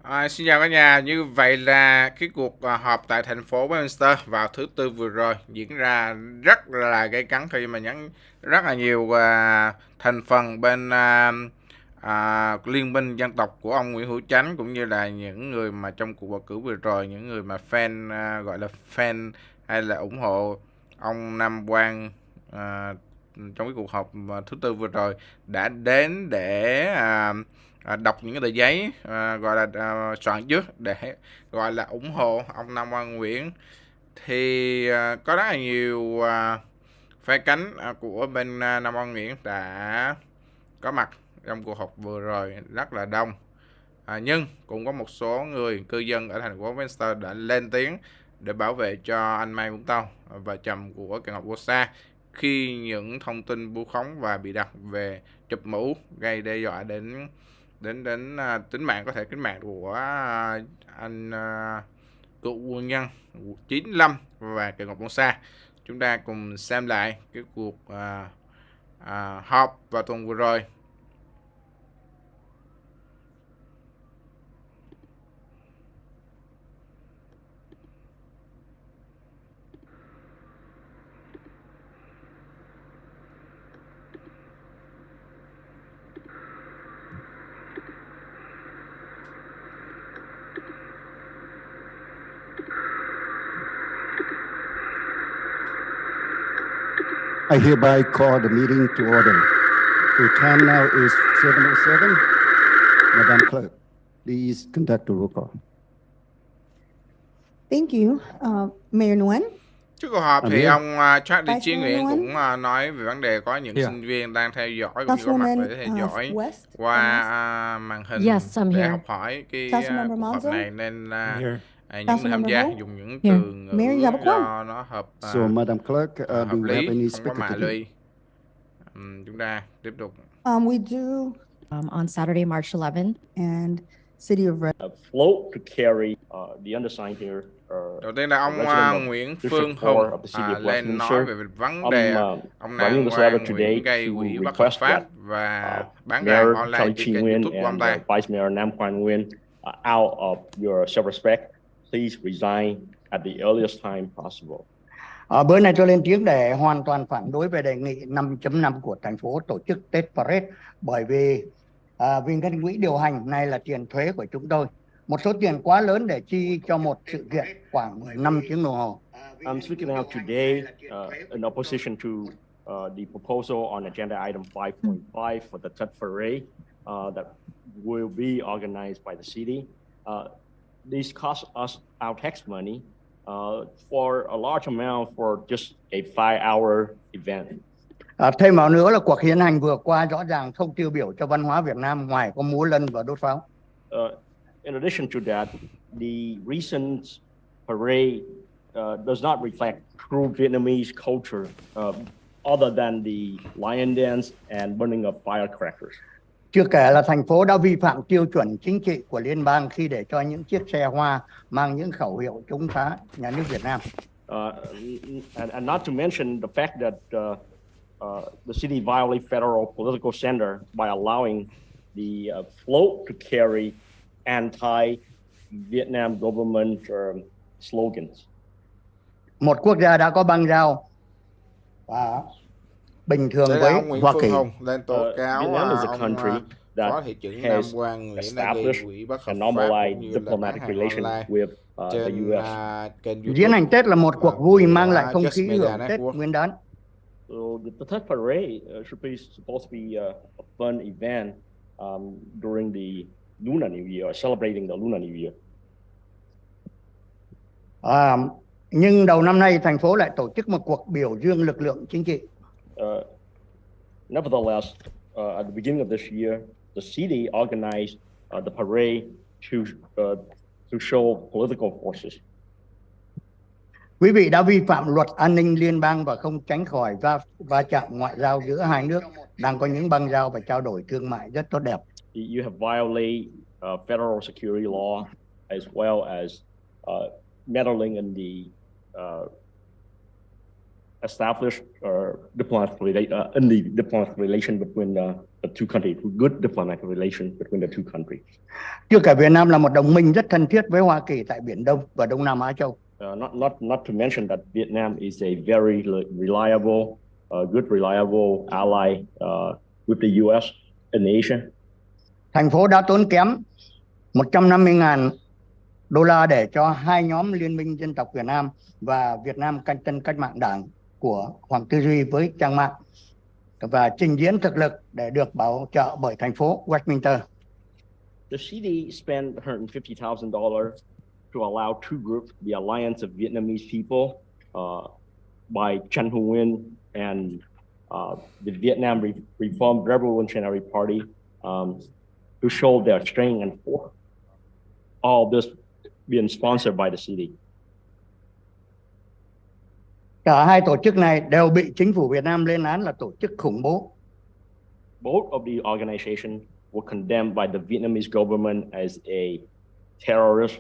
Xin chào cả nhà, như vậy là cái cuộc họp tại thành phố Westminster vào thứ Tư vừa rồi diễn ra rất là gay cấn khi mà rất là nhiều thành phần bên Liên minh dân tộc của ông Nguyễn Hữu Chánh, cũng như là những người mà trong cuộc bầu cử vừa rồi, những người mà fan gọi là fan hay là ủng hộ ông Nam Quang trong cái cuộc họp thứ Tư vừa rồi đã đến để đọc những cái tờ giấy gọi là soạn trước để gọi là ủng hộ ông Nam Quang Nguyễn. Thì có rất là nhiều phe cánh của bên Nam Quang Nguyễn đã có mặt trong cuộc họp vừa rồi rất là đông, nhưng cũng có một số người cư dân ở thành phố Westminster đã lên tiếng để bảo vệ cho anh Mai Vũng Tàu và chồng của Cà Ngọc Sa khi những thông tin vu khống và bị đặt về chụp mũ gây đe dọa đến đến đến tính mạng, có thể tính mạng của anh cựu quân nhân Trí Lâm và Cà Ngọc Sa. Chúng ta cùng xem lại cái cuộc họp vào tuần vừa rồi. I hereby call the meeting to order. The time now is 7:07. Madam Clerk, please conduct the roll call. Thank you, Mayor Nguyen. Trước cuộc họp thì ông Charles Vice Chí Nguyễn Mayor cũng nói về vấn đề có những sinh viên đang theo dõi cũng như có mặt để theo dõi West, qua màn hình để học hỏi cái cuộc họp này, nên những người tham gia dùng những từ ngữ do nó hợp So, Madam Clerk, do hợp you have lý, any không có speaker mạ today? lụy. Chúng ta tiếp tục. We do On Saturday, March 11th. and City of Red. Float to carry the undersigned here. Đầu tiên là ông Nguyễn Phương Hùng lên nói về vấn đề ông Nam Quang Nguyễn gây quỹ bất hợp pháp và bán hàng online trên kênh YouTube của ông ta. Vice Mayor Nam Quang Nguyen, out of your self-respect, please resign at the earliest time possible. Bữa nay tôi lên tiếng để hoàn toàn phản đối về đề nghị 5.5 của thành phố tổ chức Tết Parade, bởi vì ngân quỹ điều hành này là tiền thuế của chúng tôi. Một số tiền quá lớn để chi cho một sự kiện khoảng 5 tiếng đồng hồ. I'm speaking out today in opposition to the proposal on agenda item 5.5 for the Tet Parade that will be organized by the city. This costs us our tax money for a large amount for just a 5-hour event. Thêm vào nữa là cuộc hiến hành vừa qua rõ ràng không tiêu biểu cho văn hóa Việt Nam ngoài có múa lân và đốt pháo. In addition to that, the recent parade does not reflect true Vietnamese culture, other than the lion dance and burning of firecrackers. Chưa kể là thành phố đã vi phạm tiêu chuẩn chính trị của liên bang khi để cho những chiếc xe hoa mang những khẩu hiệu chống phá nhà nước Việt Nam. And not to mention the fact that the city violates federal political standard by allowing the float to carry anti-Vietnam government slogans. Một quốc gia đã có băng giao và bình thường với Hoa Kỳ. Lên tố cáo Vietnam is a country Phó that thị trưởng Nam has Quang Nguyễn đã gây established quỹ bất hợp and pháp normalized cũng như là bán diplomatic hàng relations online with the trên U.S. kênh YouTube. Diễn hành Tết là một cuộc vui mang lại không khí Just hưởng Media Tết Network. Nguyên đán. So the Tet Parade supposed to be a fun event during the Lunar New Year, celebrating the Lunar New Year. Nhưng đầu năm nay thành phố lại tổ chức một cuộc biểu dương lực lượng chính trị. Nevertheless, at the beginning of this year, the city organized the parade to show political forces. Quý vị đã vi phạm luật an ninh liên bang và không tránh khỏi va chạm ngoại giao giữa hai nước đang có những băng giao và trao đổi thương mại rất tốt đẹp. You have violated federal security law as well as meddling in the establish diplomatic relation between the two countries, good diplomatic relation between the two countries. Chưa kể Việt Nam là một đồng minh rất thân thiết với Hoa Kỳ tại Biển Đông và Đông Nam Á Châu. Not to mention that Vietnam is a very reliable, good reliable ally with the U.S. in Asia. Thành phố đã tốn kém 150.000 đô la để cho hai nhóm Liên minh Dân tộc Việt Nam và Việt Nam Canh Tân Cách mạng Đảng của Hoàng Tư Duy với trang mạng và trình diễn thực lực để được bảo trợ bởi thành phố Westminster. The city spent $150,000 to allow two groups, the Alliance of Vietnamese People by Chen Nguyen and the Vietnam Reform Revolutionary Party to show their strength and force. All this being sponsored by the city. Cả hai tổ chức này đều bị chính phủ Việt Nam lên án là tổ chức khủng bố. Both of the organizations were condemned by the Vietnamese government as a terrorist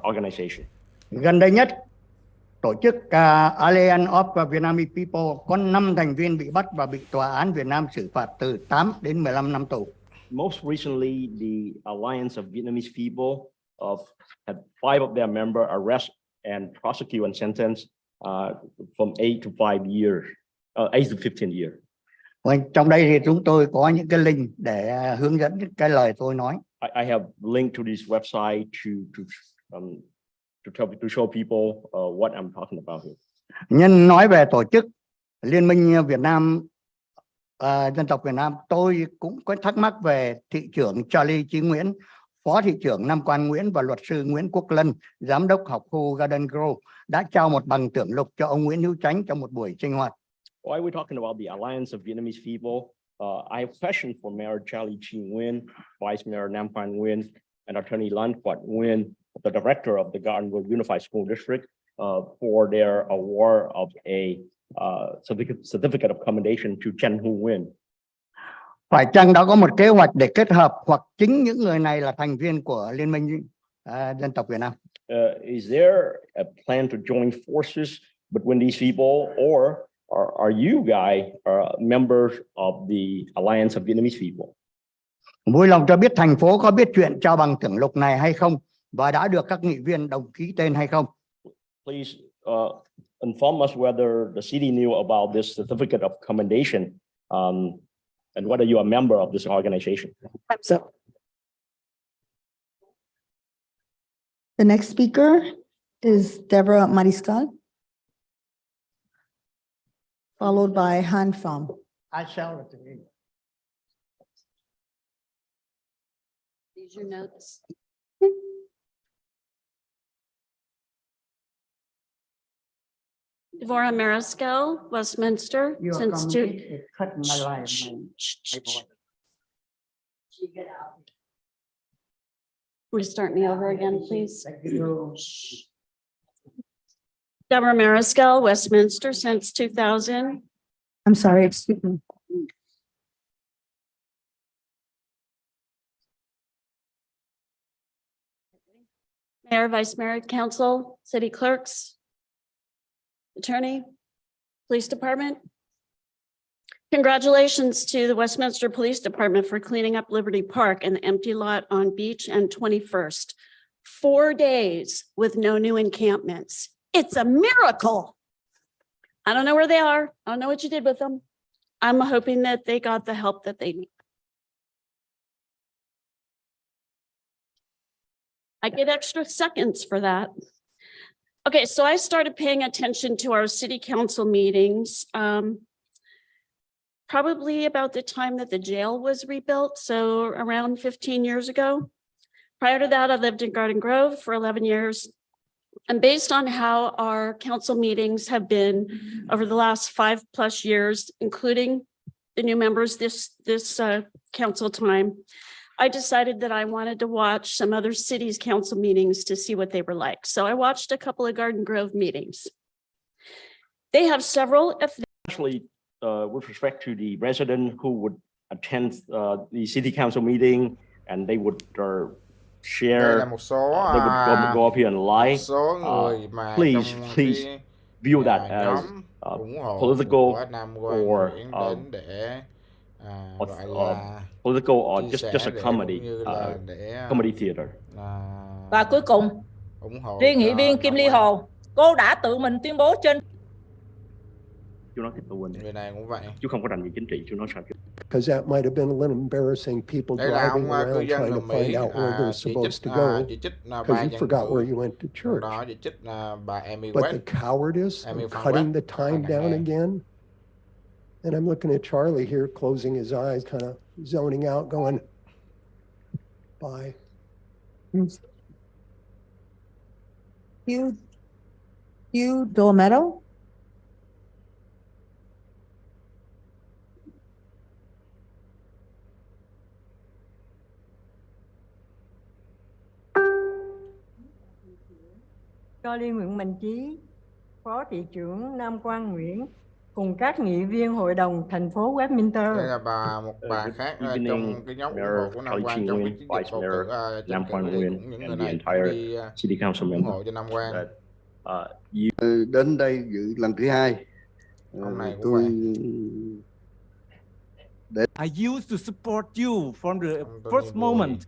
organization. Gần đây nhất, tổ chức Alliance of Vietnamese People có 5 thành viên bị bắt và bị tòa án Việt Nam xử phạt từ 8 đến 15 năm tù. Most recently, the Alliance of Vietnamese People had 5 of their members arrested and prosecuted and sentenced from 8 to 15 years. Trong đây thì chúng tôi có những cái link để hướng dẫn cái lời tôi nói. I have linked to this website to show people what I'm talking about here. Nhân nói về tổ chức Liên minh Việt Nam Dân tộc Việt Nam, tôi cũng có thắc mắc về thị trưởng Charlie Chí Nguyễn, phó thị trưởng Nam Quan Nguyễn và luật sư Nguyễn Quốc Lân, giám đốc học khu Garden Grove đã trao một bằng tưởng lục cho ông Nguyễn Hữu Chánh trong một buổi sinh hoạt. Why are we talking about the Alliance of Vietnamese People? I have questions for Mayor Charlie Chí Nguyễn, Vice Mayor Nam Quan Nguyễn, and Attorney Lan Quat Nguyen, the director of the Garden Grove Unified School District, for their award of a certificate of commendation to Chen Nguyen. Phải chăng đã có một kế hoạch để kết hợp hoặc chính những người này là thành viên của Liên minh Dân tộc Việt Nam? Is there a plan to join forces between these people, or are you guys members of the Alliance of Vietnamese People? Vui lòng cho biết thành phố có biết chuyện trao bằng tưởng lục này hay không và đã được các nghị viên đồng ký tên hay không? Please inform us whether the city knew about this certificate of commendation and whether you are a member of this organization. So, the next speaker is Deborah Mariscal, followed by Han Pham. I shall agree. These your notes. Deborah Mariscal, Westminster, since Will you start me over again, please? Deborah Mariscal, Westminster, since 2000. I'm sorry, excuse me. Mayor, Vice Mayor, Council, City Clerks, Attorney, Police Department. Congratulations to the Westminster Police Department for cleaning up Liberty Park and the empty lot on Beach and 21st. 4 days with no new encampments. It's a miracle. I don't know where they are. I don't know what you did with them. I'm hoping that they got the help that they need. I get extra seconds for that. Okay, so I started paying attention to our city council meetings probably about the time that the jail was rebuilt, so around 15 years ago. Prior to that, I lived in Garden Grove for 11 years. And based on how our council meetings have been over the last 5+ years, including the new members this council time, I decided that I wanted to watch some other cities' council meetings to see what they were like. So I watched a couple of Garden Grove meetings. They have several. Especially with respect to the resident who would attend the city council meeting, and they would share. Đây là một số They would go up here and lie. một số người mà please, trong please, cái view that as nhóm ủng hộ political của Nam Quang or, Nguyễn đến để gọi of là political or chia just sẻ a để comedy, cũng như là để comedy theater. Và cuối cùng, ủng hộ riêng nghị cho viên Kim Nam Ly Quang. Hồ, cô đã tự mình tuyên bố trên Chú nói thiệt tôi quên, Người này cũng vậy. chú không có rành về chính trị, chú nói sao? Because that might have been a little embarrassing, people Đây là driving ông cư around dân trying to người find Mỹ out where they're chỉ supposed trích to go, chỉ trích ba because you dân forgot where cử, you went to trong church. đó chỉ trích bà Amy But West. the cowardice Amy of Phan cutting West, the time rất là down hèn. again. And I'm looking at Charlie here, closing his eyes, kind of zoning out, going, bye. Hugh Dolometto. Charlie Nguyễn Mạnh Trí, Phó thị trưởng Nam Quang Nguyễn, cùng các nghị viên hội đồng thành phố Westminster. Đây là một bà khác trong cái nhóm ủng hộ của Nam Kelly Quang Chi trong Nguyen, cái chiến dịch Vice bầu Mayor cử Nam tranh Quang cử Nguyen, cũng những người and the này entire đi City Council ủng member hộ cho Nam Quang. Đến đây dự lần thứ hai. Ông này cũng Tôi I used to support you from the Ông Tony first Boy. moment,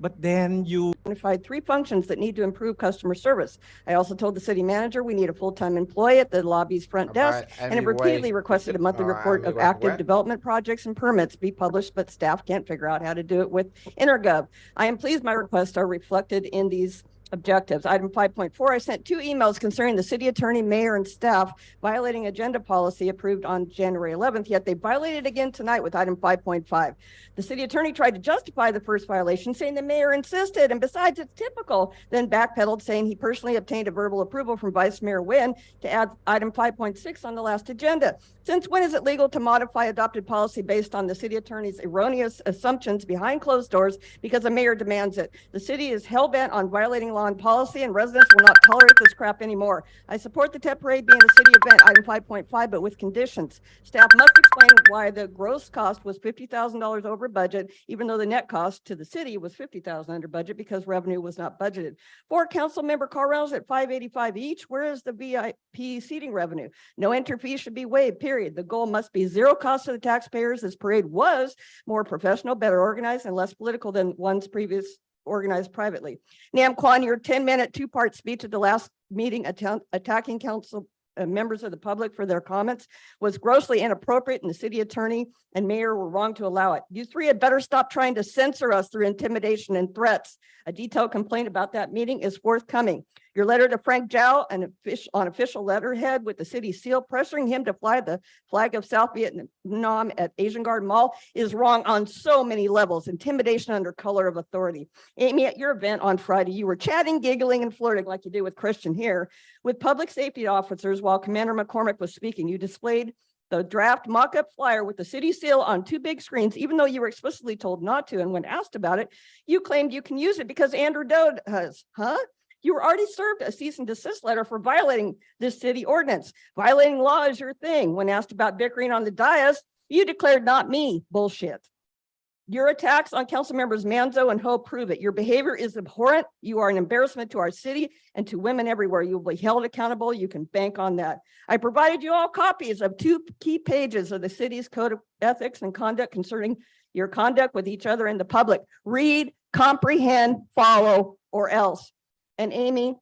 but then you identified 3 functions that need to improve customer service. I also told the city manager we need a full-time employee at the lobby's front desk and have repeatedly requested a monthly report of active development projects and permits be published, but staff can't figure out how to do it with Intergov. I am pleased my requests are reflected in these objectives. Item 5.4, I sent 2 emails concerning the city attorney, mayor, and staff violating agenda policy approved on January 11th, yet they violated again tonight with item 5.5. The city attorney tried to justify the first violation, saying the mayor insisted, and besides, it's typical, then backpedaled, saying he personally obtained a verbal approval from Vice Mayor Nguyen to add item 5.6 on the last agenda. Since when is it legal to modify adopted policy based on the city attorney's erroneous assumptions behind closed doors because the mayor demands it? The city is hell-bent on violating law and policy, and residents will not tolerate this crap anymore. I support the Tet Parade being a city event, item 5.5, but with conditions. Staff must explain why the gross cost was $50,000 over budget, even though the net cost to the city was $50,000 under budget because revenue was not budgeted. 4 council member car rentals at $585 each. Where is the VIP seating revenue? No entry fee should be waived, period. The goal must be zero cost to the taxpayers. This parade was more professional, better organized, and less political than one's previous organized privately. Nam Kwan, your 10-minute 2-part speech at the last meeting attacking council members of the public for their comments was grossly inappropriate, and the city attorney and mayor were wrong to allow it. You 3 had better stop trying to censor us through intimidation and threats. A detailed complaint about that meeting is forthcoming. Your letter to Frank Zhao, on official letterhead with the city seal, pressuring him to fly the flag of South Vietnam at Asian Garden Mall is wrong on so many levels. Intimidation under color of authority. Amy, at your event on Friday, you were chatting, giggling, and flirting like you do with Christian here with public safety officers while Commander McCormick was speaking. You displayed the draft mock-up flyer with the city seal on 2 big screens, even though you were explicitly told not to. And when asked about it, you claimed you can use it because Andrew Doe has, You were already served a cease and desist letter for violating this city ordinance. Violating law is your thing. When asked about bickering on the dais, you declared not me bullshit. Your attacks on council members Manzo and Ho prove it. Your behavior is abhorrent. You are an embarrassment to our city and to women everywhere. You will be held accountable. You can bank on that. I provided you all copies of 2 key pages of the city's code of ethics and conduct concerning your conduct with each other and the public. Read, comprehend, follow, or else. And Amy,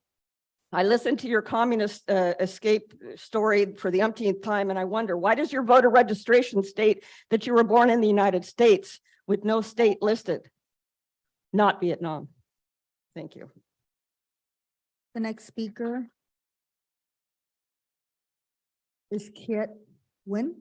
I listened to your communist escape story for the umpteenth time, and I wonder, why does your voter registration state that you were born in the United States with no state listed? Not Vietnam. Thank you. The next speaker is Kiet Nguyen.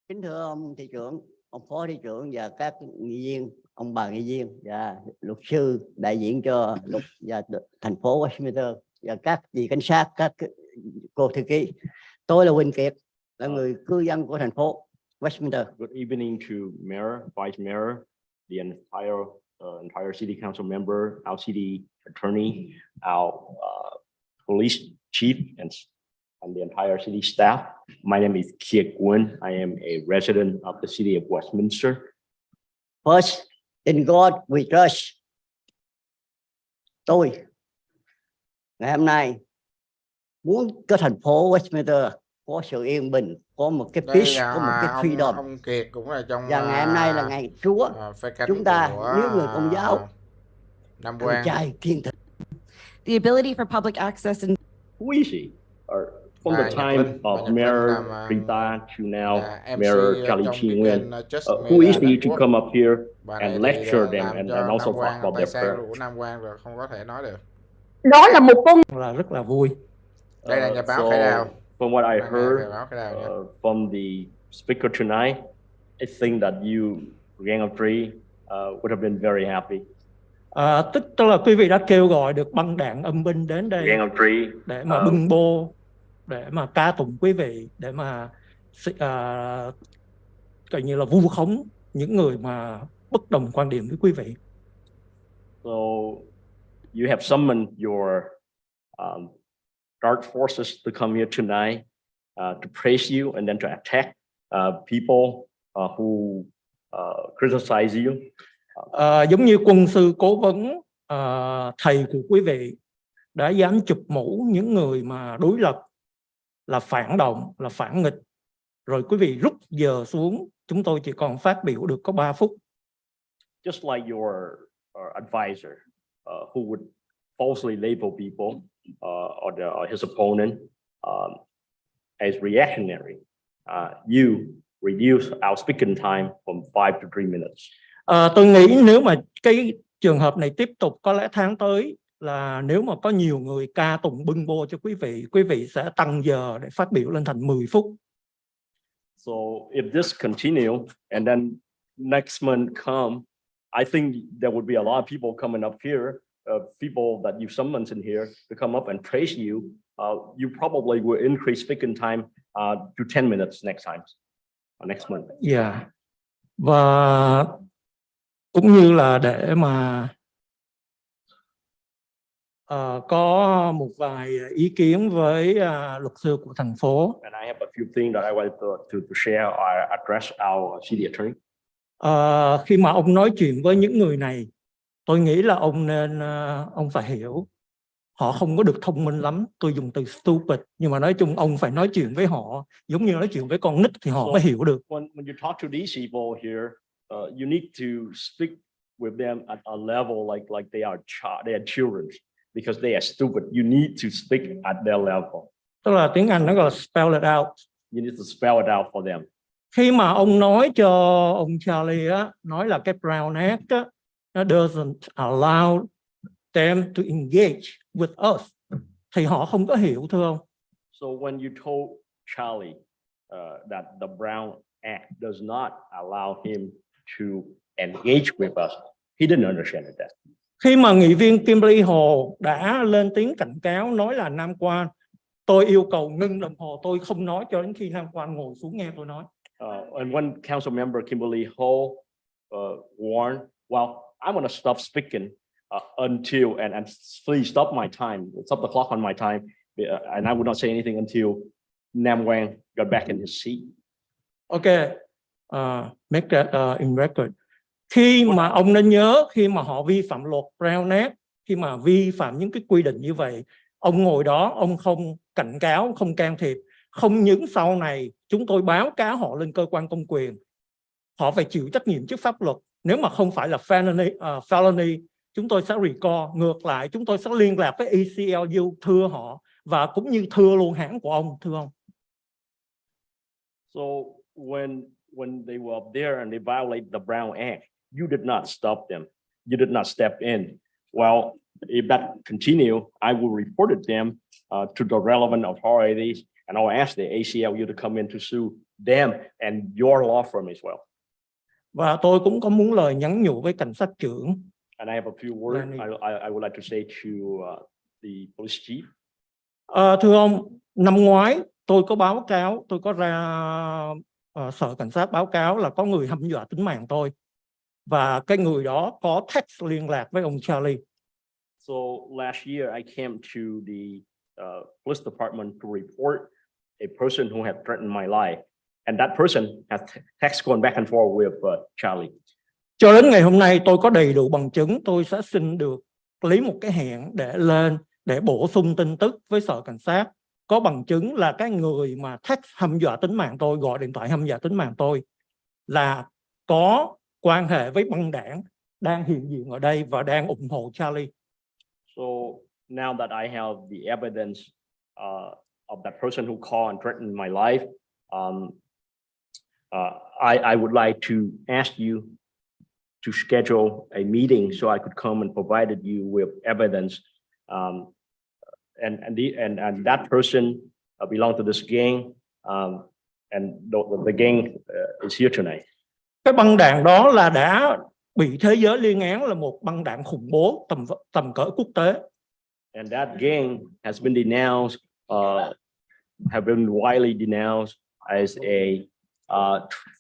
Kính thưa ông thị trưởng, ông phó thị trưởng và các nghị viên, ông bà nghị viên và luật sư đại diện cho luật và thành phố Westminster và các vị cảnh sát, các cô thư ký. Tôi là Huỳnh Kiệt, là người cư dân của thành phố Westminster. Good evening to Mayor, Vice Mayor, the entire City Council member, our city attorney, our police chief, and the entire city staff. My name is Kiet Nguyen. I am a resident of the city of Westminster. First, in God we trust. Tôi ngày hôm nay muốn cái thành phố Westminster có sự yên bình, có một cái Đây peace, có một cái freedom. ông Kiệt cũng là trong Và ngày hôm nay là ngày Chúa. phe cánh Chúng ta của nếu người Công giáo Nam ăn Quang. chay kiêng thịt. The ability for public access and Who is he? From the time of Mayor Rita to now Mayor Charlie Chi Nguyen. Who is he to come up here and lecture them and also talk about their prayer? Của Nam Quang rồi không có thể nói được. Đó là một con là rất là vui. Đây là nhà báo Khải Đào. From what I heard from the speaker tonight, I think that you, Gang of Three, would have been very happy. Tức là quý vị đã kêu gọi được băng đảng âm binh đến đây Gang of Three, để mà bưng bô, để mà ca tụng quý vị, để mà coi như là vu khống những người mà bất đồng quan điểm với quý vị. So you have summoned your dark forces to come here tonight to praise you and then to attack people who criticize you. Giống như quân sư cố vấn thầy của quý vị đã dám chụp mũ những người mà đối lập, là phản động, là phản nghịch, rồi quý vị rút giờ xuống, chúng tôi chỉ còn phát biểu được có 3 phút. Just like your advisor who would falsely label people or his opponent as reactionary, you reduce our speaking time from 5 to 3 minutes. Tôi nghĩ nếu mà cái trường hợp này tiếp tục, có lẽ tháng tới là nếu mà có nhiều người ca tụng bưng bô cho quý vị sẽ tăng giờ để phát biểu lên thành 10 phút. So if this continue and then next month come, I think there would be a lot of people coming up here, people that you summoned in here to come up and praise you. You probably will increase speaking time to 10 minutes next time, next month. Yeah. Và cũng như là để mà có một vài ý kiến với luật sư của thành phố. And I have a few things that I want to share or address our city attorney. Khi mà ông nói chuyện với những người này, tôi nghĩ là ông phải hiểu họ không có được thông minh lắm. Tôi dùng từ stupid, nhưng mà nói chung ông phải nói chuyện với họ giống như nói chuyện với con nít thì họ mới hiểu được. When you talk to these people here, you need to speak with them at a level like they are children, because they are stupid. You need to speak at their level. Tức là tiếng Anh nó gọi là spell it out. You need to spell it out for them. Khi mà ông nói cho ông Charlie á, nói là cái Brown Act á, nó doesn't allow them to engage with us, thì họ không có hiểu, thưa ông. So when you told Charlie that the Brown Act does not allow him to engage with us, he didn't understand that. Khi mà nghị viên Kimberly Hồ đã lên tiếng cảnh cáo, nói là Nam Quan, tôi yêu cầu ngưng đồng hồ, tôi không nói cho đến khi Nam Quan ngồi xuống nghe tôi nói. And when Council Member Kimberly Ho warned, well, I'm going to stop speaking until and please stop my time, stop the clock on my time, and I would not say anything until Nam Quang got back in his seat. Okay, make that in record. Khi mà ông nên nhớ, khi mà họ vi phạm luật Brown Act, khi mà vi phạm những cái quy định như vậy, ông ngồi đó, ông không cảnh cáo, không can thiệp. Không những sau này chúng tôi báo cáo họ lên cơ quan công quyền, họ phải chịu trách nhiệm trước pháp luật. Nếu mà không phải là felony, chúng tôi sẽ recall. Ngược lại, chúng tôi sẽ liên lạc với ACLU thưa họ, và cũng như thưa luôn hãng của ông, thưa ông. So when they were up there and they violated the Brown Act, you did not stop them. You did not step in. Well, if that continue, I will report them to the relevant authorities, and I'll ask the ACLU to come in to sue them and your law firm as well. Và tôi cũng có muốn lời nhắn nhủ với cảnh sát trưởng. And I have a few words I would like to say to the police chief. Thưa ông, năm ngoái tôi có báo cáo, tôi có ra sở cảnh sát báo cáo là có người hăm dọa tính mạng tôi, và cái người đó có text liên lạc với ông Charlie. So last year I came to the police department to report a person who had threatened my life, and that person has text going back and forth with Charlie. Cho đến ngày hôm nay tôi có đầy đủ bằng chứng, tôi sẽ xin được lấy một cái hẹn để lên để bổ sung tin tức với sở cảnh sát. Có bằng chứng là cái người mà text hăm dọa tính mạng tôi, gọi điện thoại hăm dọa tính mạng tôi là có quan hệ với băng đảng đang hiện diện ở đây và đang ủng hộ Charlie. So now that I have the evidence of that person who called and threatened my life, I would like to ask you to schedule a meeting so I could come and provided you with evidence. And that person belonged to this gang, and the gang is here tonight. Cái băng đảng đó là đã bị thế giới liên án là một băng đảng khủng bố tầm cỡ quốc tế. And that gang has been denounced, have been widely denounced as a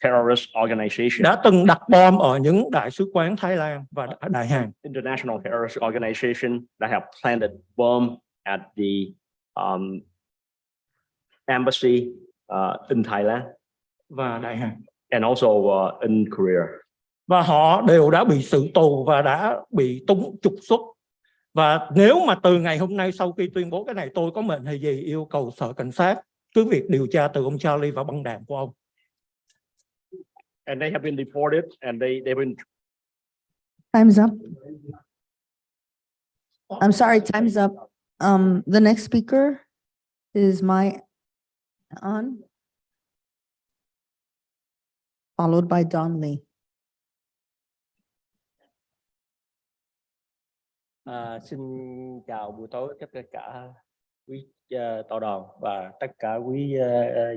terrorist organization. Đã từng đặt bom ở những đại sứ quán Thái Lan và Đại Hàn. International terrorist organization that have planted bomb at the embassy in Thailand và Đại Hàn. And also in Korea. Và họ đều đã bị xử tù và đã bị trục xuất. Và nếu mà từ ngày hôm nay sau khi tuyên bố cái này tôi có mệnh hệ gì yêu cầu sở cảnh sát cứ việc điều tra từ ông Charlie và băng đảng của ông. And they have been deported and they've been. Time's up. I'm sorry, time's up. The next speaker is on, followed by Don Lee. Xin chào buổi tối tất cả quý tọa đoàn và tất cả quý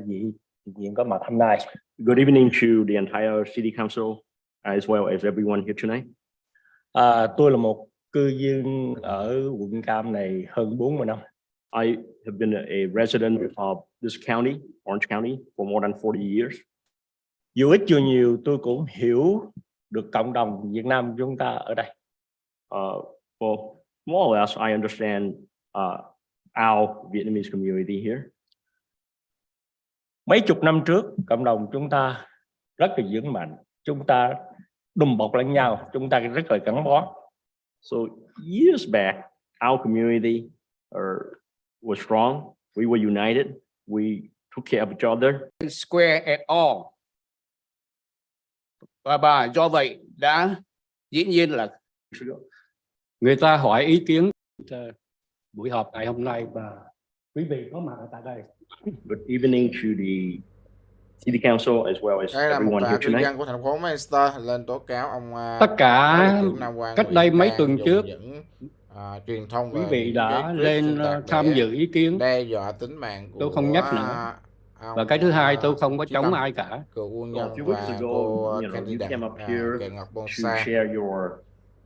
vị diện có mặt hôm nay. Good evening to the entire City Council as well as everyone here tonight. Tôi là một cư dân ở quận Cam này hơn 40 năm. I have been a resident of this county, Orange County, for more than 40 years. Dù ít dù nhiều tôi cũng hiểu được cộng đồng Việt Nam chúng ta ở đây. Well, more or less, I understand our Vietnamese community here. Mấy chục năm trước, cộng đồng chúng ta rất là vững mạnh. Chúng ta đùm bọc lẫn nhau, chúng ta rất là gắn bó. So years back, our community was strong. We were united. We took care of each other. Square at all. Và do vậy đã dĩ nhiên là người ta hỏi ý kiến buổi họp ngày hôm nay và quý vị có mặt ở tại đây. Good evening to the City Council as well as everyone here tonight. Đây là một cư dân của thành phố Westminster lên tố cáo ông tất cả cách đây mấy tuần trước truyền thông quý vị đã lên tham dự ý kiến, đe dọa tính mạng của tôi không nhắc nữa. Và cái thứ hai tôi không có chống ai cả. Cựu quân nhân và cô candidate Ngọt to share your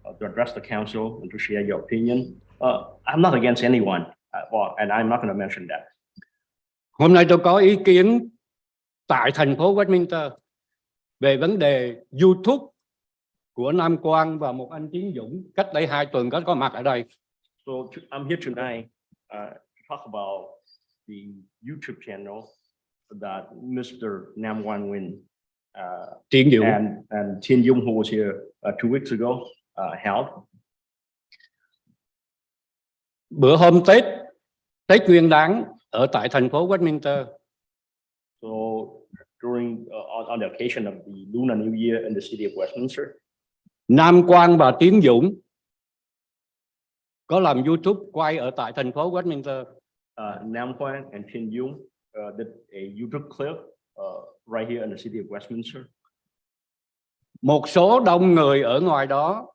to address the council and to share your opinion. I'm not against anyone, and I'm not going to mention that. Hôm nay tôi có ý kiến tại thành phố Westminster về vấn đề YouTube của Nam Quang và một anh Tiến Dũng cách đây 2 tuần có mặt ở đây. So I'm here tonight to talk about the YouTube channel that Mr. Nam Quang Nguyen and Thiên Dung, who was here 2 weeks ago, held. Bữa hôm Tết Nguyên Đán ở tại thành phố Westminster. So during on the occasion of the Lunar New Year in the city of Westminster, Nam Quang và Tiến Dũng có làm YouTube quay ở tại thành phố Westminster. Nam Quang and Thiên Dung did a YouTube clip right here in the city of Westminster. Một số đông người ở ngoài đó.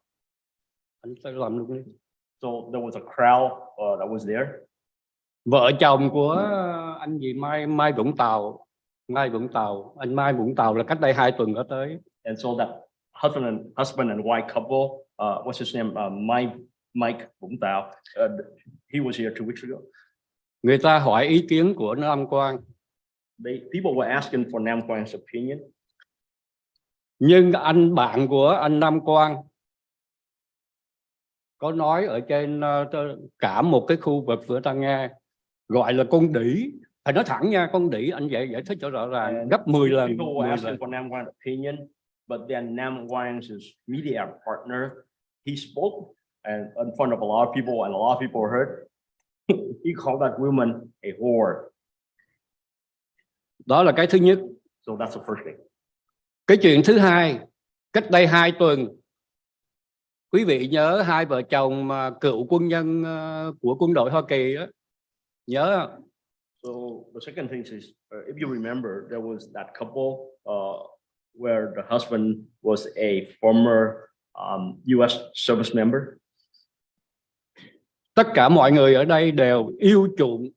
Anh sẽ làm luôn đi. So there was a crowd that was there. Vợ chồng của anh gì Mai Vũng Tàu, anh Mai Vũng Tàu là cách đây 2 tuần ở tới. And so that husband and wife couple, what's his name, Mike Vũng Tàu, he was here 2 weeks ago. Người ta hỏi ý kiến của Nam Quang. People were asking for Nam Quang's opinion. Nhưng anh bạn của anh Nam Quang có nói ở trên cả một cái khu vực của ta nghe gọi là con đĩ, phải nói thẳng nha, con đĩ, anh giải thích cho rõ ràng gấp 10 lần. People were asking for Nam Quang's opinion, but then Nam Quang's media partner, he spoke and in front of a lot of people, and a lot of people heard. He called that woman a whore. Đó là cái thứ nhất. So that's the first thing. Cái chuyện thứ hai, cách đây 2 tuần, quý vị nhớ hai vợ chồng mà cựu quân nhân của quân đội Hoa Kỳ đó, nhớ không? So the second thing is, if you remember, there was that couple where the husband was a former U.S. service member. Tất cả mọi người ở đây đều yêu chuộng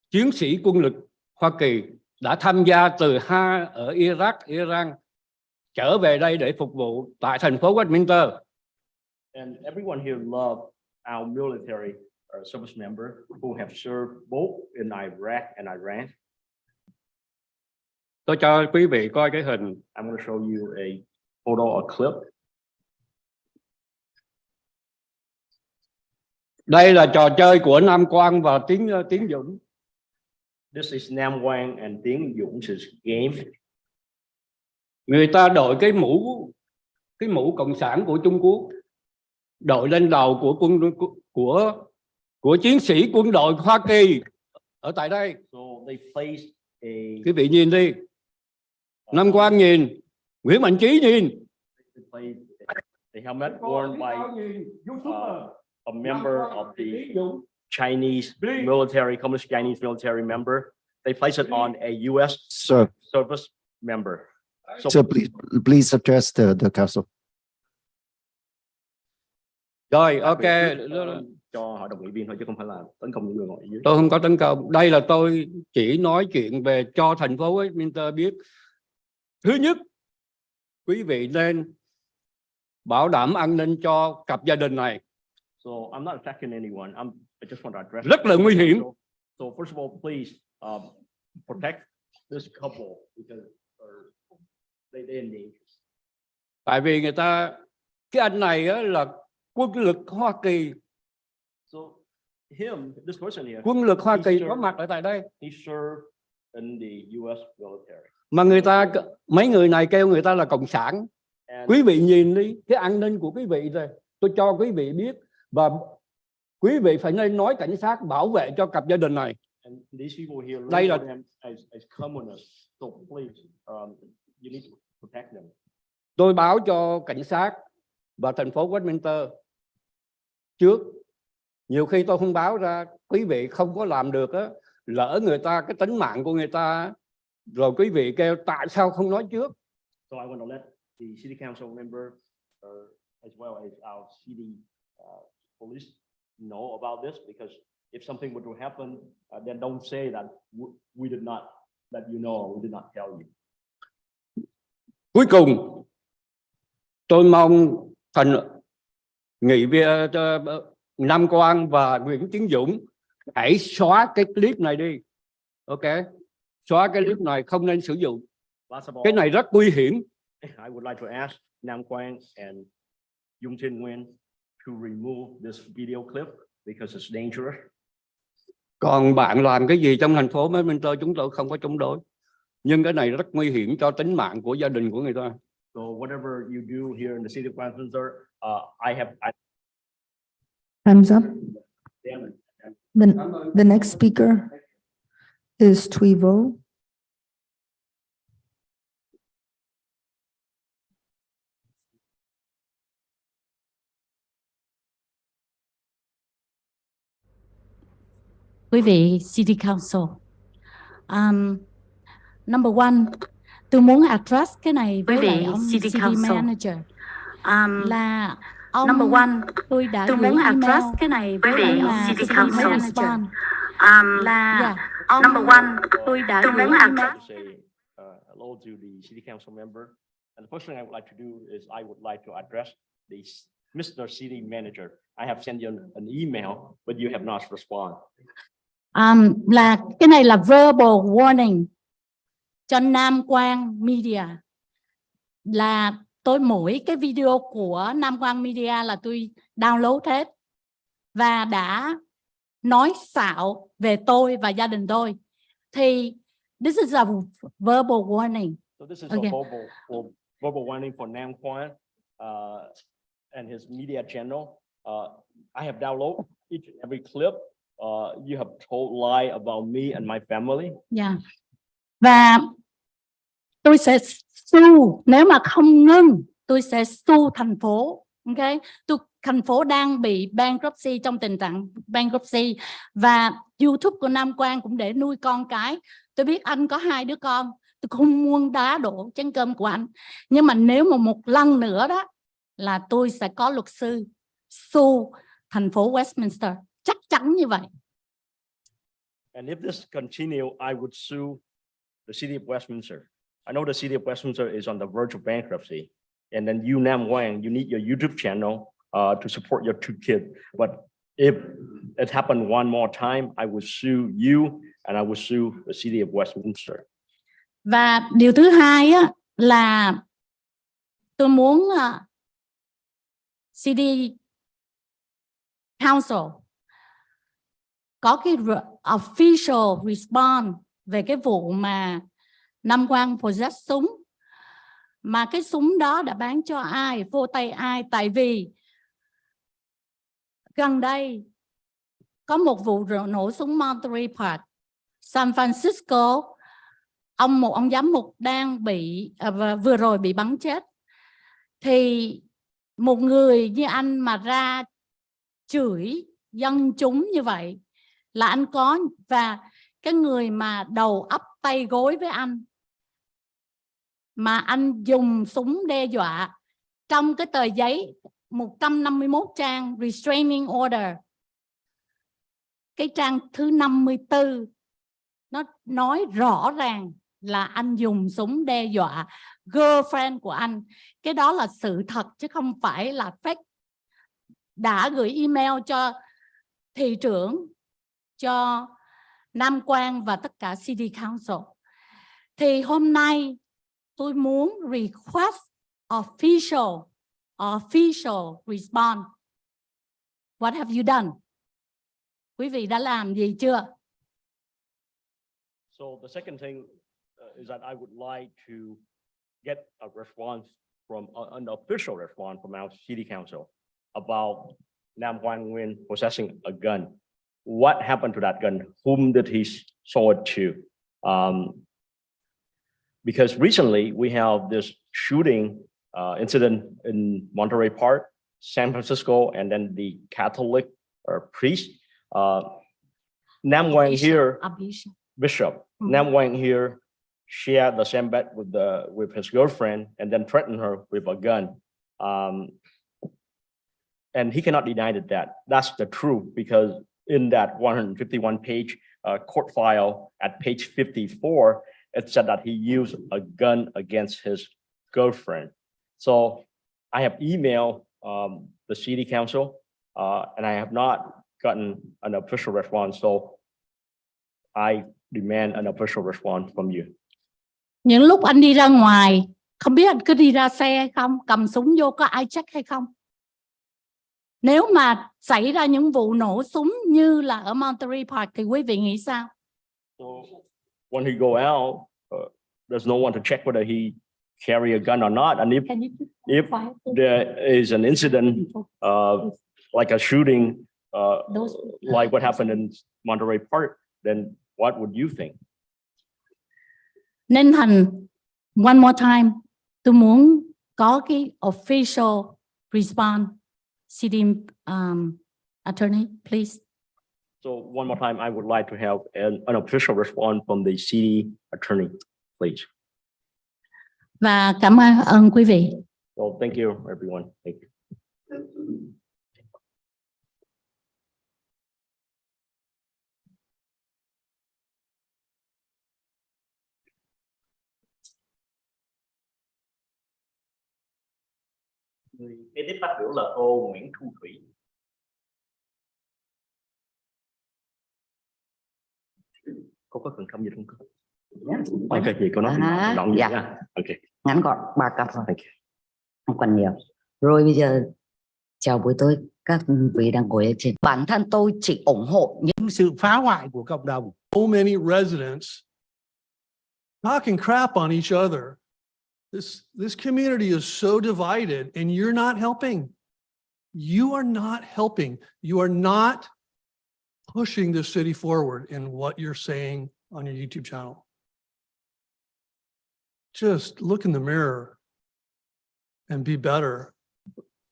chiến sĩ quân lực Hoa Kỳ đã tham gia từ ở Iraq, Iran trở về đây để phục vụ tại thành phố Westminster. And everyone here loved our military service member who have served both in Iraq and Iran. Tôi cho quý vị coi cái hình. I'm going to show you a photo, a clip. Đây là trò chơi của Nam Quang và Tiến Dũng. This is Nam Quang and Tiến Dũng game. Người ta đội cái mũ cộng sản của Trung Quốc, đội lên đầu của chiến sĩ quân đội Hoa Kỳ ở tại đây. So they placed quý vị nhìn đi, Nam Quang nhìn, Nguyễn Mạnh Trí nhìn. The helmet worn by a member of the Chinese military, Communist Chinese military member. They placed it on a U.S. service member. So please address the council. Rồi, ok. Cho hội đồng nghị viên thôi chứ không phải là tấn công những người ngồi ở dưới. Tôi không có tấn công. Đây là tôi chỉ nói chuyện về cho thành phố Westminster biết. Thứ nhất, quý vị nên bảo đảm an ninh cho cặp gia đình này. So I'm not attacking anyone. I just want to address. Rất là nguy hiểm. So first of all, please protect this couple because they in danger. Tại vì cái anh này là quân lực Hoa Kỳ. So this person here, quân lực Hoa Kỳ có mặt ở tại đây. He served in the U.S. military. Mà mấy người này kêu người ta là cộng sản. Quý vị nhìn đi, cái an ninh của quý vị rồi. Tôi cho quý vị biết và quý vị phải nên nói cảnh sát bảo vệ cho cặp gia đình này. Đây là tôi báo cho cảnh sát và thành phố Westminster trước. Nhiều khi tôi không báo ra, quý vị không có làm được á, lỡ người ta cái tính mạng của người ta, rồi quý vị kêu tại sao không nói trước. So I want to let the city council member as well as our city police know about this, because if something were to happen, then don't say that we did not let you know, we did not tell you. Cuối cùng, tôi mong nghị viên Nam Quang và Nguyễn Tiến Dũng hãy xóa cái clip này đi. Ok, xóa cái clip này, không nên sử dụng. Cái này rất nguy hiểm. I would like to ask Nam Quang and Dung Thiên Nguyen to remove this video clip because it's dangerous. Còn bạn làm cái gì trong thành phố Westminster chúng tôi không có chống đối. Nhưng cái này rất nguy hiểm cho tính mạng của gia đình của người ta. So whatever you do here in the city of Westminster, I have. Time's up. The next speaker is Thuy-Vo. Quý vị City Council, number one, tôi muốn address cái này với lại ông City Manager là ông number one, tôi muốn address cái này với lại ông City Manager là ông number one, tôi muốn address. Hello to the City Council member, and the first thing I would like to do is I would like to address the Mr. City Manager. I have sent you an email, but you have not responded. Là cái này là verbal warning cho Nam Quang Media, là tôi mỗi cái video của Nam Quang Media là tôi download hết và đã nói xạo về tôi và gia đình tôi, thì this is a verbal warning. So this is okay. a verbal verbal warning for Nam Quan and his media channel. I have downloaded each and every clip. You have told lie about me and my family. Dạ. Và tôi sẽ sue, nếu mà không ngưng tôi sẽ sue thành phố. Ok, thành phố đang bị bankruptcy, trong tình trạng bankruptcy, và YouTube của Nam Quang cũng để nuôi con cái. Tôi biết anh có 2 đứa con, tôi không muốn đá đổ chén cơm của anh, nhưng mà nếu mà một lần nữa đó là tôi sẽ có luật sư sue thành phố Westminster, chắc chắn như vậy. And if this continue, I would sue the city of Westminster. I know the city of Westminster is on the verge of bankruptcy. And then you, Nam Quang, you need your YouTube channel to support your 2 kids. But if it happened one more time, I would sue you and I would sue the city of Westminster. Và điều thứ hai á, là tôi muốn City Council có cái official response về cái vụ mà Nam Quang possess súng, mà cái súng đó đã bán cho ai, vô tay ai. Tại vì gần đây có một vụ nổ súng Monterey Park, San Francisco. Một ông giám mục đang bị vừa rồi bị bắn chết. Thì một người như anh mà ra chửi dân chúng như vậy là anh có, và cái người mà đầu ấp tay gối với anh mà anh dùng súng đe dọa, trong cái tờ giấy 151 trang restraining order, cái trang thứ 54 nó nói rõ ràng là anh dùng súng đe dọa girlfriend của anh. Cái đó là sự thật chứ không phải là fake. Đã gửi email cho thị trưởng, cho Nam Quang và tất cả City Council. Thì hôm nay tôi muốn request official response. What have you done? Quý vị đã làm gì chưa? So the second thing is that I would like to get a response from an official response from our city council about Nam Quang Nguyen possessing a gun. What happened to that gun? Whom did he sold it to? Because recently we have this shooting incident in Monterey Park, San Francisco, and then the Catholic priest. Nam Quang here, Bishop. Nam Quang here shared the same bed with his girlfriend and then threatened her with a gun. And he cannot deny that. That's the truth, because in that 151-page court file at page 54, it said that he used a gun against his girlfriend. So I have emailed the city council and I have not gotten an official response. So I demand an official response from you. Những lúc anh đi ra ngoài, không biết anh cứ đi ra xe hay không, cầm súng vô có ai check hay không? Nếu mà xảy ra những vụ nổ súng như là ở Monterey Park thì quý vị nghĩ sao? So when he go out, there's no one to check whether he carry a gun or not. And if there is an incident like a shooting, like what happened in Monterey Park, then what would you think? Nên thành one more time, tôi muốn có cái official response. City attorney, please. So one more time, I would like to have an official response from the city attorney, please. Và cảm ơn quý vị. So thank you, everyone. Thank you. Người kế tiếp phát biểu là cô Nguyễn Thu Thủy. Cô có cần không gì không? Ok, gì cô nói động dạ. Nha. Ok. Ngắn gọn 3 câu thôi, không cần nhiều. Rồi bây giờ chào buổi tối các vị đang ngồi ở trên. Bản thân tôi chỉ ủng hộ những sự phá hoại của cộng đồng. So many residents talking crap on each other This community is so divided and you're not helping. You are not helping. You are not pushing the city forward in what you're saying on your YouTube channel. Just look in the mirror and be better.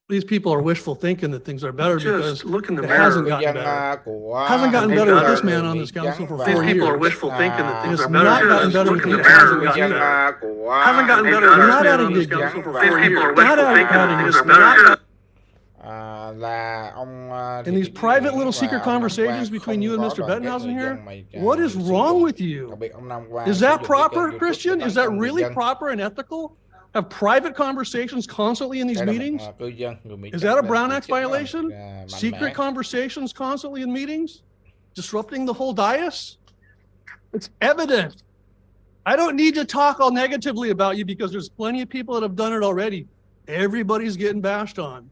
These people are wishful thinking that things are better because it hasn't gotten better. Hasn't gotten better with this man on this council for 4 years. These people are wishful thinking that things are better. It's not gotten better with the hasn't gotten better. Hasn't gotten better with this man on this council for 4 years. Not adding this man. In these private little secret conversations between you and Mr. Bettenhausen here, what is wrong with you? Is that proper, Christian? Is that really proper and ethical? Have private conversations constantly in these meetings? Is that a Brown Act violation? Secret conversations constantly in meetings? Disrupting the whole dais? It's evident. I don't need to talk all negatively about you because there's plenty of people that have done it already. Everybody's getting bashed on.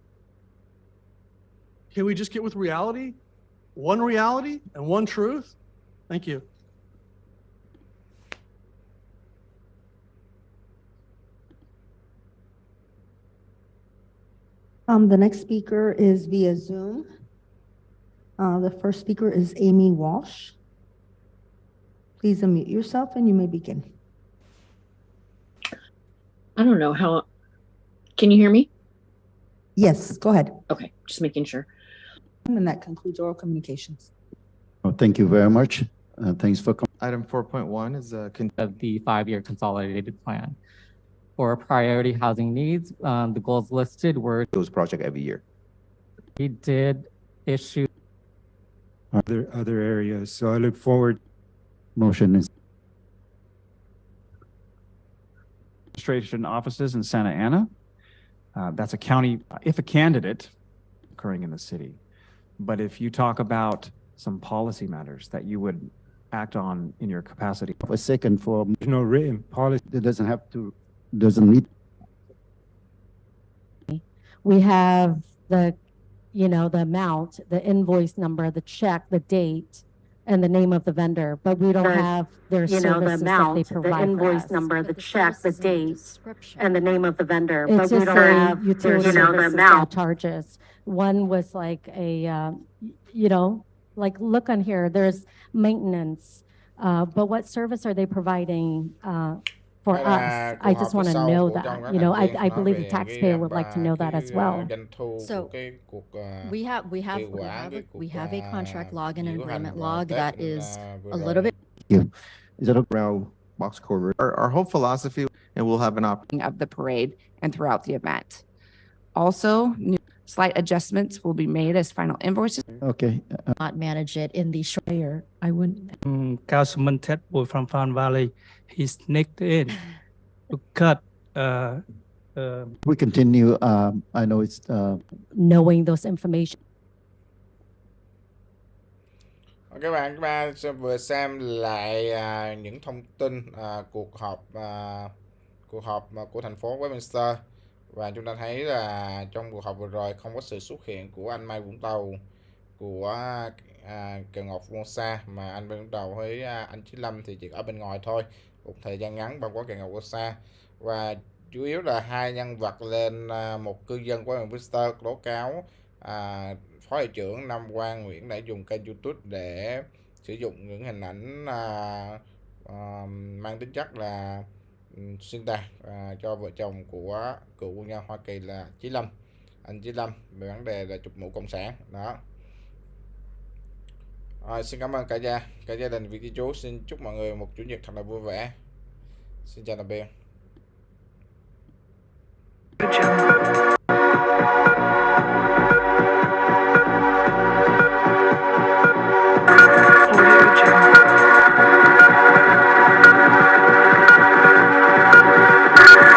Can we just get with reality? One reality and one truth? Thank you. The next speaker is via Zoom. The first speaker is Amy Walsh. Please unmute yourself and you may begin. I don't know how, can you hear me? Yes, go ahead. Okay, just making sure. And that concludes oral communications. Oh, thank you very much. Thanks for coming. Item 4.1 is of the 5-year consolidated plan. For priority housing needs, the goals listed were those projects every year. We did issue other areas. So I look forward. Motion is administration offices in Santa Ana. That's a county, if a candidate occurring in the city. But if you talk about some policy matters that you would act on in your capacity. a second for no written policy. it doesn't need. We have the, the amount, the invoice number, the check, the date, and the name of the vendor, but we don't have their services that they provide. The invoice number, the check, the date, and the name of the vendor, but we don't have utility services that charges. One was like a, like look on here, there's maintenance, but what service are they providing for us? I just want to know that. I believe the taxpayer would like to know that as well. So we have a contract log and an agreement log that is a little bit. Is that around box cover? Our whole philosophy, and we'll have an opportunity of the parade and throughout the event. Also, slight adjustments will be made as final invoices. Okay. Not manage it in the short. I wouldn't. Councilman Ted Wood from Farm Valley, he sneaked in to cut. We continue. I know it's. Knowing those information. Các bạn vừa xem lại những thông tin cuộc họp của thành phố Westminster, và chúng ta thấy là trong cuộc họp vừa rồi không có sự xuất hiện của anh Mai Vũng Tàu, của Cờ Ngọt Vua Sa, mà anh Mai Vũng Tàu với anh Trí Lâm thì chỉ ở bên ngoài thôi, một thời gian ngắn bao quát Cờ Ngọt Vua Sa, và chủ yếu là hai nhân vật lên một cư dân của Westminster tố cáo Phó Thị trưởng Nam Quang Nguyễn đã dùng kênh YouTube để sử dụng những hình ảnh mang tính chất là xuyên tạc cho vợ chồng của cựu quân nhân Hoa Kỳ là Trí Lâm, anh Trí Lâm, về vấn đề là chụp mũ cộng sản đó. Xin cảm ơn cả gia đình vietditru, xin chúc mọi người một chủ nhật thật là vui vẻ. Xin chào tạm biệt.